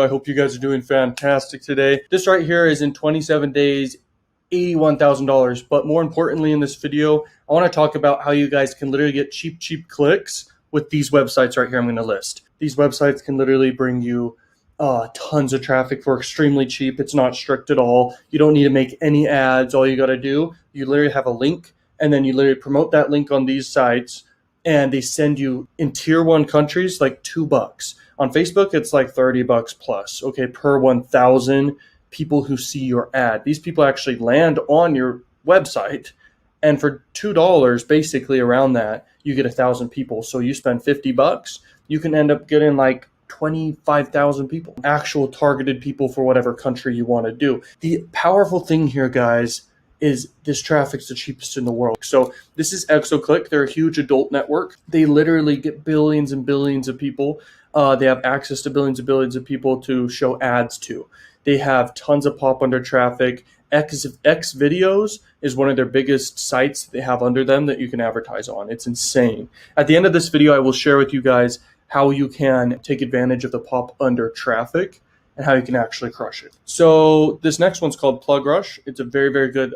I hope you guys are doing fantastic today. This right here is in 27 days, $81,000. But more importantly in this video, I want to talk about how you guys can literally get cheap clicks with these websites right here I'm going to list. These websites can literally bring you tons of traffic for extremely cheap. It's not strict at all. You don't need to make any ads. All you got to do, you literally have a link, and then you literally promote that link on these sites, and they send you in tier 1 countries like $2. On Facebook, it's like $30 plus, okay, per 1,000 people who see your ad. These people actually land on your website, and for $2, basically around that, you get 1,000 people. So you spend $50, you can end up getting like 25,000 people, actual targeted people for whatever country you want to do. The powerful thing here, guys, is this traffic's the cheapest in the world. So this is ExoClick. They're a huge adult network. They literally get billions and billions of people. They have access to billions and billions of people to show ads to. They have tons of pop under traffic. X videos is one of their biggest sites they have under them that you can advertise on. It's insane. At the end of this video, I will share with you guys how you can take advantage of the pop under traffic and how you can actually crush it. So this next one's called Plug Rush. It's a very good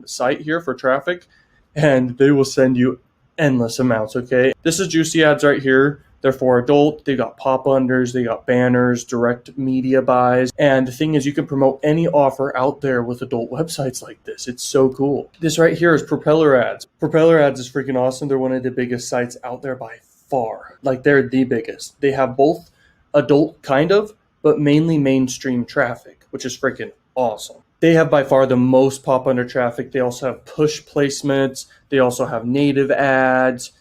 site here for traffic, and they will send you endless amounts, okay? This is juicy ads right here. They're for adult. They got pop unders, they got banners, direct media buys. And the thing is, you can promote any offer out there with adult websites like this. It's so cool. This right here is Propeller Ads. Propeller Ads is freaking awesome. They're one of the biggest sites out there by far. Like, they're the biggest. They have both adult kind of, but mainly mainstream traffic, which is freaking awesome. They have by far the most pop under traffic. They also have push placements. They also have native ads,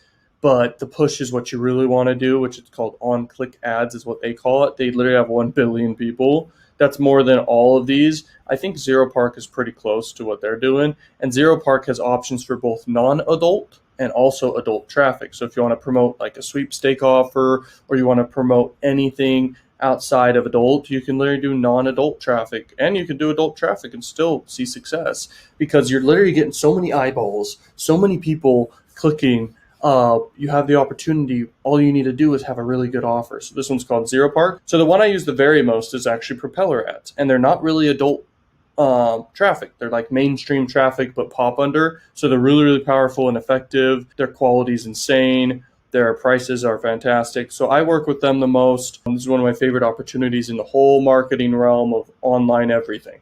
but the push is what you really want to do, which is called on-click ads is what they call it. They literally have 1 billion people. That's more than all of these. I think Zero Park is pretty close to what they're doing. And Zero Park has options for both non-adult and also adult traffic. So if you want to promote like a sweepstake offer, or you want to promote anything outside of adult, you can literally do non-adult traffic, and you can do adult traffic and still see success, because you're literally getting so many eyeballs, so many people clicking. You have the opportunity. All you need to do is have a really good offer. So this one's called Zero Park. So the one I use the very most is actually Propeller Ads, and they're not really adult traffic. They're like mainstream traffic, but pop under. So they're really powerful and effective. Their quality is insane. Their prices are fantastic. So I work with them the most. This is one of my favorite opportunities in the whole marketing realm of online everything.